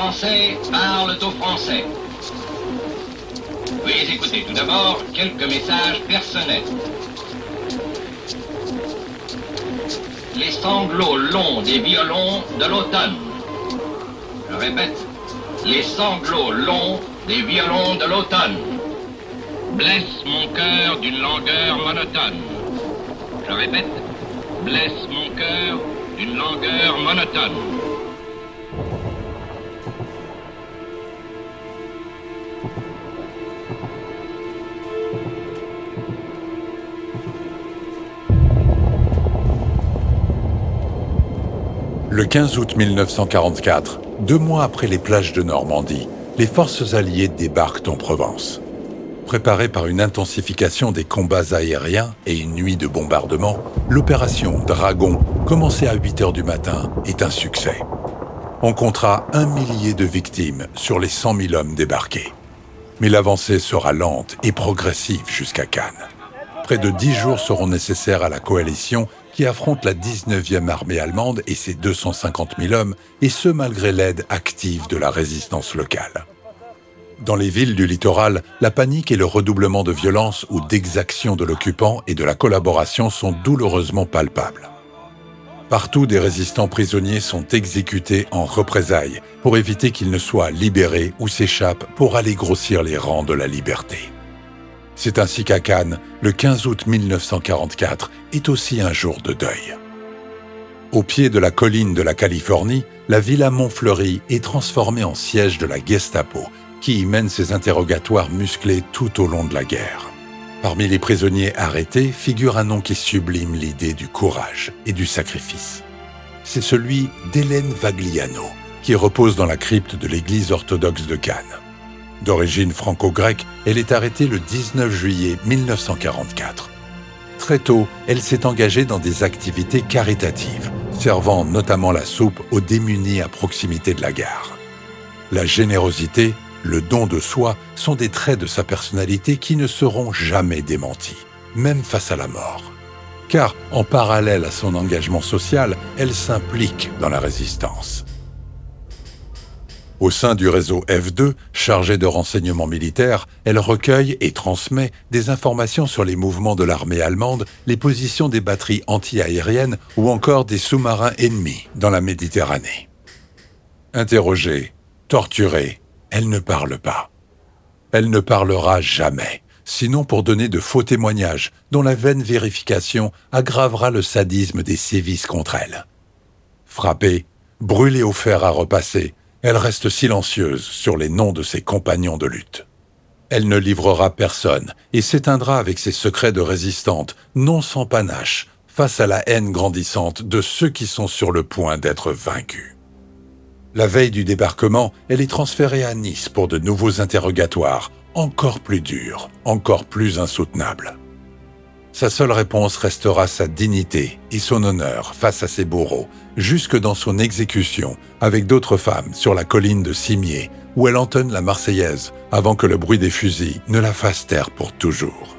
Français parlent au français. Veuillez écouter tout d'abord quelques messages personnels. Les sanglots longs des violons de l'automne. Je répète, les sanglots longs des violons de l'automne blessent mon cœur d'une langueur monotone. Je répète, blessent mon cœur d'une langueur monotone. Le 15 août 1944, 2 mois après les plages de Normandie, les forces alliées débarquent en Provence. Préparée par une intensification des combats aériens et une nuit de bombardement, l'opération Dragon, commencée à 8 h du matin, est un succès. On comptera 1 millier de victimes sur les 100 000 hommes débarqués. Mais l'avancée sera lente et progressive jusqu'à Cannes. Près de 10 jours seront nécessaires à la coalition qui affronte la 19e armée allemande et ses 250 000 hommes, et ce malgré l'aide active de la résistance locale. Dans les villes du littoral, la panique et le redoublement de violence ou d'exactions de l'occupant et de la collaboration sont douloureusement palpables. Partout, des résistants prisonniers sont exécutés en représailles pour éviter qu'ils ne soient libérés ou s'échappent pour aller grossir les rangs de la liberté. C'est ainsi qu'à Cannes, le 15 août 1944 est aussi un jour de deuil. Au pied de la colline de la Californie, la Villa Montfleury est transformée en siège de la Gestapo, qui y mène ses interrogatoires musclés tout au long de la guerre. Parmi les prisonniers arrêtés figure un nom qui sublime l'idée du courage et du sacrifice. C'est celui d'Hélène Vagliano, qui repose dans la crypte de l'église orthodoxe de Cannes. D'origine franco-grecque, elle est arrêtée le 19 juillet 1944. Très tôt, elle s'est engagée dans des activités caritatives, servant notamment la soupe aux démunis à proximité de la gare. La générosité, le don de soi sont des traits de sa personnalité qui ne seront jamais démentis, même face à la mort. Car, en parallèle à son engagement social, elle s'implique dans la résistance. Au sein du réseau F2, chargé de renseignements militaires, elle recueille et transmet des informations sur les mouvements de l'armée allemande, les positions des batteries anti-aériennes ou encore des sous-marins ennemis dans la Méditerranée. Interrogée, torturée, elle ne parle pas. Elle ne parlera jamais, sinon pour donner de faux témoignages dont la vaine vérification aggravera le sadisme des sévices contre elle. Frappée, brûlée au fer à repasser, elle reste silencieuse sur les noms de ses compagnons de lutte. Elle ne livrera personne et s'éteindra avec ses secrets de résistante, non sans panache, face à la haine grandissante de ceux qui sont sur le point d'être vaincus. La veille du débarquement, elle est transférée à Nice pour de nouveaux interrogatoires, encore plus durs, encore plus insoutenables. Sa seule réponse restera sa dignité et son honneur face à ses bourreaux, jusque dans son exécution avec d'autres femmes sur la colline de Cimiez, où elle entonne la Marseillaise avant que le bruit des fusils ne la fasse taire pour toujours.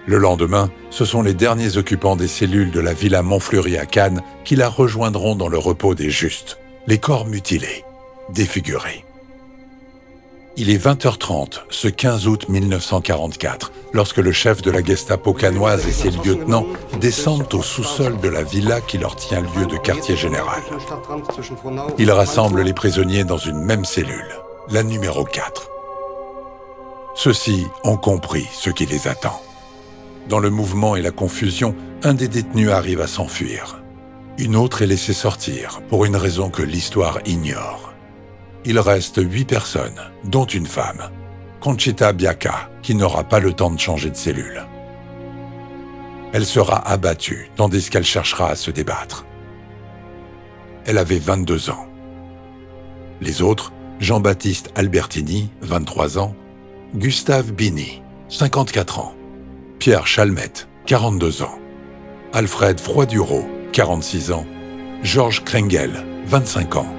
Le lendemain, ce sont les derniers occupants des cellules de la Villa Montfleury à Cannes qui la rejoindront dans le repos des justes, les corps mutilés, défigurés. Il est 20h30, ce 15 août 1944, lorsque le chef de la Gestapo cannoise et ses lieutenants descendent au sous-sol de la villa qui leur tient lieu de quartier général. Ils rassemblent les prisonniers dans une même cellule, la numéro 4. Ceux-ci ont compris ce qui les attend. Dans le mouvement et la confusion, un des détenus arrive à s'enfuir. Une autre est laissée sortir, pour une raison que l'histoire ignore. Il reste 8 personnes, dont une femme, Conchita Biaca, qui n'aura pas le temps de changer de cellule. Elle sera abattue, tandis qu'elle cherchera à se débattre. Elle avait 22 ans. Les autres, Jean-Baptiste Albertini, 23 ans, Gustave Bini, 54 ans, Pierre Chalmette, 42 ans, Alfred Froiduro, 46 ans, Georges Krengel, 25 ans,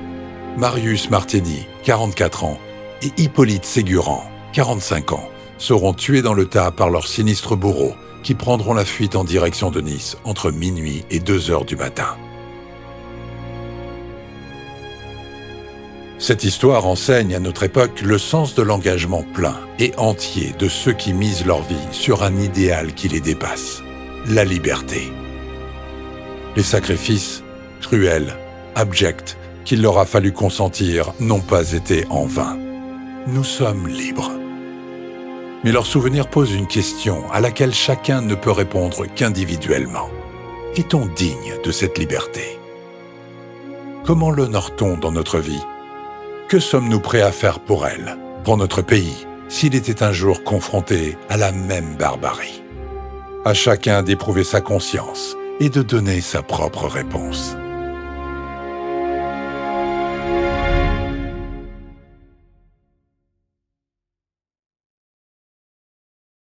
Marius Martini, 44 ans, et Hippolyte Ségurant, 45 ans, seront tués dans le tas par leurs sinistres bourreaux qui prendront la fuite en direction de Nice entre minuit et 2 h du matin. Cette histoire enseigne à notre époque le sens de l'engagement plein et entier de ceux qui misent leur vie sur un idéal qui les dépasse, la liberté. Les sacrifices, cruels, abjects, qu'il leur a fallu consentir n'ont pas été en vain. Nous sommes libres. Mais leur souvenir pose une question à laquelle chacun ne peut répondre qu'individuellement. Est-on digne de cette liberté? Comment l'honore-t-on dans notre vie? Que sommes-nous prêts à faire pour elle, pour notre pays, s'il était un jour confronté à la même barbarie? À chacun d'éprouver sa conscience et de donner sa propre réponse.